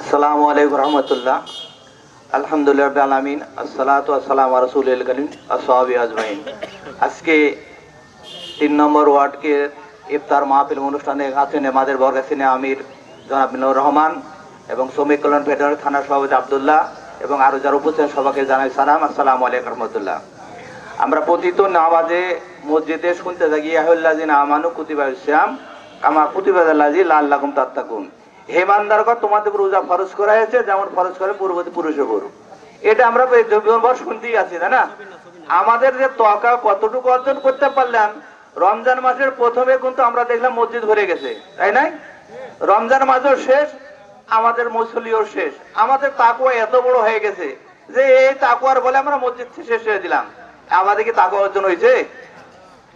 আসসালামু আলাইকুম রহমতুল্লাহ। আলহামদুলিল্লাহ রাব্বিল আলামিন, আসসালাতু ওয়াসসালামু আলা রাসূলিল কারীম আসহাবি আজমাইন। আজকে 3 নম্বর ওয়ার্ডকে ইফতার মাহফিল অনুষ্ঠানে আছেন আমাদের বরগাছিনে আমির জনাব মিনুর রহমান এবং শ্রমিক কল্যাণ ফেডারেল থানা সভাপতি আব্দুল্লাহ এবং আরো যারা উপস্থিত সবাইকে জানাই সালাম, আসসালামু আলাইকুম রহমতুল্লাহ। আমরা প্রতিদিন নামাজে মসজিদে শুনতে থাকি ইয়াহুল্লাযিনা আমানু কুতিবা সিয়াম কামা কুতিবা আলাল্লাযি লাআল্লাকুম তাত্তাকুন। হে ইমানদারগণ, তোমাদের উপর রোজা ফরজ করা হয়েছে যেমন ফরজ করে পূর্ববর্তী পুরুষের উপর। এটা আমরা শুনতেই আছি, তাই না? আমাদের যে তওয়াক্কা কতটুকু অর্জন করতে পারলাম, রমজান মাসের প্রথমে কিন্তু আমরা দেখলাম মসজিদ ভরে গেছে, তাই নাই? রমজান মাসও শেষ, আমাদের মুসল্লিও শেষ। আমাদের তাকওয়া এত বড় হয়ে গেছে যে এই তাকওয়ার বলে আমরা মসজিদ শেষ করে দিলাম। আমাদের কি তাকওয়া অর্জন হয়েছে?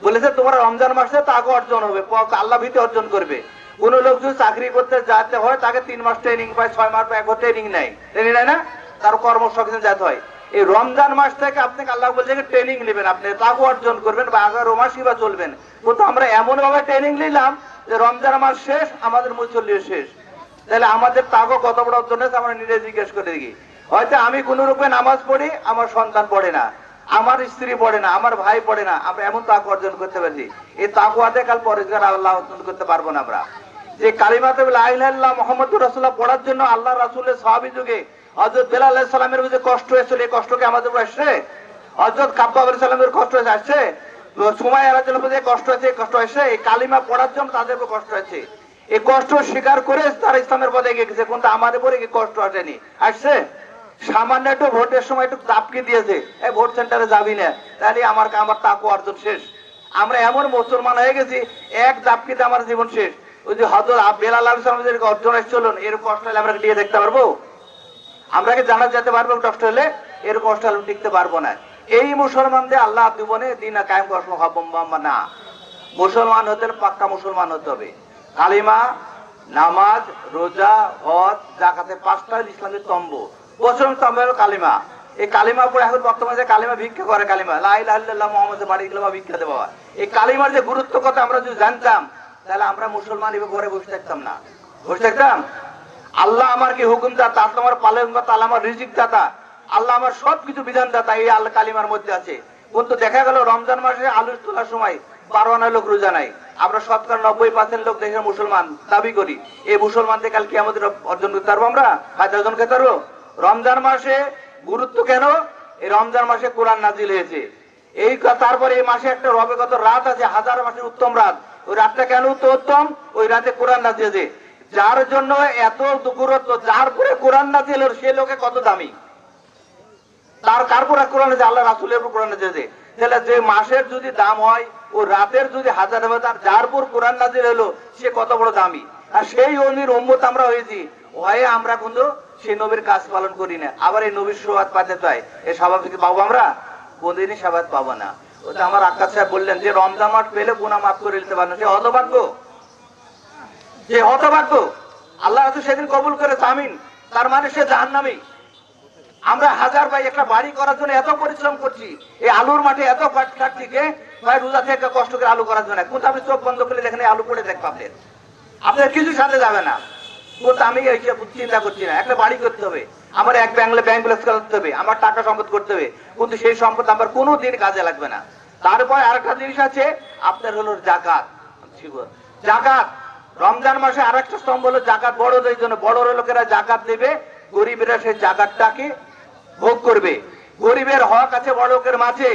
বলেছে তোমরা রমজান মাসে তাকওয়া অর্জন হবে, আল্লাহ ভীতি অর্জন করবে। কোন লোক যদি চাকরি করতে যেতে হয় তাকে 3 মাস ট্রেনিং পায়, 6 মাস পায়, এখন ট্রেনিং নেয়, ট্রেনিং নেয় না, তার কর্মসংস্থানে যেতে হয়। এই রমজান মাস থেকে আপনাকে আল্লাহ বলছে ট্রেনিং নেবেন, আপনি তাকওয়া অর্জন করবেন বা 11 মাসই বা চলবেন। কিন্তু আমরা এমন ভাবে ট্রেনিং নিলাম যে রমজান মাস শেষ, আমাদের মুসল্লি শেষ। তাহলে আমাদের তাকওয়া কত বড় অর্জন হয়েছে আমরা নিজে জিজ্ঞেস করে দেখি। হয়তো আমি কোন রূপে নামাজ পড়ি, আমার সন্তান পড়ে না, আমার স্ত্রী পড়ে না, আমার ভাই পড়ে না, আমরা এমন তাকওয়া অর্জন করতে পারছি। এই তাকওয়াতে কাল পরেজগার আল্লাহ অর্জন করতে পারবো না। আমরা যে কালিমাতে লা ইলাহা ইল্লাল্লাহ মুহাম্মাদুর রাসূলুল্লাহ পড়ার জন্য আল্লাহ রাসূলের সাহাবী যুগে হযরত বেলাল আলাইহিস সালামের যে কষ্ট হয়েছিল, এই কষ্টকে আমাদের উপর আসছে? হযরত কাব্বাব আলাইহিস সালামের কষ্ট আসছে? সুমাইয়া রাদিয়াল্লাহু আনহা যে কষ্ট হয়েছে, এই কষ্ট আসছে? এই কালিমা পড়ার জন্য তাদের উপর কষ্ট হয়েছে। এই কষ্ট স্বীকার করে তারা ইসলামের পথে এগিয়ে গেছে, কিন্তু আমাদের উপরে কি কষ্ট আসেনি? আসছে? সামান্য একটু ভোটের সময় একটু দাপকে দিয়েছে, এই ভোট সেন্টারে যাবি না, তাহলে আমার তাকওয়া অর্জন শেষ। আমরা এমন মুসলমান হয়ে গেছি, এক দাপকিতে আমার জীবন শেষ। ওই যে হযরত বেলাল আলাইহিস সালামের অর্জন আসছিল, এর কষ্ট হলে আমরা দিয়ে দেখতে পারবো? আমরা কি জানা যেতে পারবো কষ্ট হলে? এর কষ্ট হলে টিকতে পারবো না। এই মুসলমানদের আল্লাহ জীবনে দিন কায়েম করা সম্ভব না। মুসলমান হতে হলে পাক্কা মুসলমান হতে হবে। কালিমা, নামাজ, রোজা, হজ, জাকাতে 5টা ইসলামের স্তম্ভ। প্রথম স্তম্ভ হলো কালিমা। এই কালিমা পড়ে এখন বর্তমানে যে কালিমা ভিক্ষা করে, কালিমা লা ইলাহা ইল্লাল্লাহ মুহাম্মাদুর বাড়ি গেলে ভিক্ষা দেবো। এই কালিমার যে গুরুত্ব কথা আমরা যদি জানতাম, তাহলে আমরা মুসলমান এভাবে ঘরে বসে থাকতাম না। বসে থাকতাম? আল্লাহ আমার কি হুকুম দাতা, আল্লাহ আমার পালন দাতা, আল্লাহ আমার রিজিক দাতা, আল্লাহ আমার সবকিছু বিধান দাতা, এই আল্লাহ কালিমার মধ্যে আছে। কিন্তু দেখা গেল রমজান মাসে আলু তোলার সময় 12 আনা লোক রোজা নাই। আমরা শতকরা 90% লোক দেশের মুসলমান দাবি করি। এই মুসলমানদের কাল কি আমাদের অর্জন করতে পারবো? আমরা ফায়দা অর্জন করতে পারবো? রমজান মাসে গুরুত্ব কেন? এই রমজান মাসে কোরআন নাজিল হয়েছে। এই তারপরে এই মাসে একটা রবেগত রাত আছে, 1000 মাসের উত্তম রাত। ওই রাতটা কেন উত্তম? ওই রাতে কোরআন নাজিল হয়েছে। যার জন্য এত গুরুত্ব, যার পরে কোরআন নাজিল হলো সে লোকে কত দামি। তার কারপরে কোরআন আছে, আল্লাহ রাসূলের উপর কোরআন নাজিল হয়েছে। তাহলে যে মাসের যদি দাম হয়, ও রাতের যদি 1000 হাজার, যার উপর কোরআন নাজিল হলো সে কত বড় দামি। আর সেই নবীর উম্মত আমরা হয়েছি, হয়ে আমরা কিন্তু সেই নবীর কাজ পালন করি না। আবার এই নবীর সুবাদ পাতে চাই, এই স্বাভাবিক পাবো আমরা? কোনদিনই স্বাভাবিক পাবো না। ওটা আমার আক্কাস সাহেব বললেন যে রমজান মাস পেলে গুনাহ মাফ করে দিতে পারে না, সে হতভাগ্য, যে হতভাগ্য। আল্লাহ রাসূল সেদিন কবুল করেছে, আমিন। তার মানে সে জাহান্নামী। আমরা 1000 ভাই একটা বাড়ি করার জন্য এত পরিশ্রম করছি, এই আলুর মাঠে এত খাটছি, কে ভাই রোজা থেকে কষ্ট করে আলু করার জন্য। কিন্তু আপনি চোখ বন্ধ করলে দেখেন আলু পড়ে দেখবেন, আপনার কিছু সাথে যাবে না। কিন্তু আমি চিন্তা করছি না, একটা বাড়ি করতে হবে, আমার এক ব্যাংক ব্যালেন্স করতে হবে, আমার টাকা সম্পদ করতে হবে, কিন্তু সেই সম্পদ আমার কোনো দিন কাজে লাগবে না। তারপরে আরেকটা জিনিস আছে, আপনার হলো জাকাত। জাকাত রমজান মাসে আরেকটা স্তম্ভ হলো জাকাত। বড়দের জন্য, বড় লোকেরা জাকাত দেবে, গরিবেরা সেই জাকাতটাকে ভোগ করবে। গরিবের হক আছে বড় লোকের মাঝে।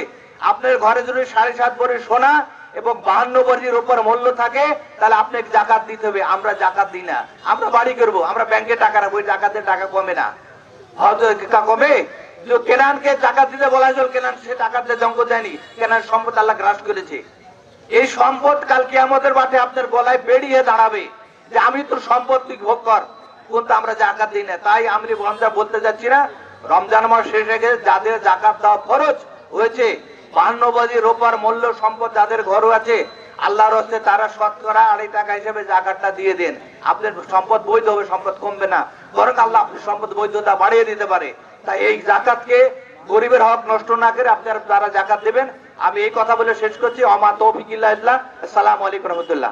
আপনার ঘরে যদি 7.5 ভরি সোনা এবং 52 ভরির উপর মূল্য থাকে, তাহলে আপনাকে জাকাত দিতে হবে। আমরা জাকাত দিই না, আমরা বাড়ি করবো, আমরা ব্যাংকে টাকা রাখবো, জাকাতের টাকা কমে না, হয়তো কমে। কেনানকে জাকাত দিতে বলা হয়েছিল, কেনান সে টাকা দিতে জঙ্গ দেয়নি, কেনান সম্পদ আল্লাহ গ্রাস করেছে। এই সম্পদ কাল কিয়ামতের মাঠে আপনার গলায় বেরিয়ে দাঁড়াবে যে আমি তোর সম্পদ তুই ভোগ কর, কিন্তু আমরা জাকাত দিই না। তাই আমি বলতে যাচ্ছি না, রমজান মাস শেষ হয়ে গেছে, যাদের জাকাত দেওয়া ফরজ হয়েছে, 52 ভরি রূপার মূল্য সম্পদ যাদের ঘরও আছে, আল্লাহর হস্তে তারা শতকরা 2.5 টাকা হিসেবে জাকাতটা দিয়ে দেন। আপনার সম্পদ বৈধ হবে, সম্পদ কমবে না, বরং আল্লাহ আপনার সম্পদ বৈধতা বাড়িয়ে দিতে পারে। তাই এই জাকাতকে গরিবের হক নষ্ট না করে আপনারা যারা জাকাত দেবেন, আমি এই কথা বলে শেষ করছি। আমা তৌফিক ইল্লাহ। আসসালামু আলাইকুম রহমতুল্লাহ।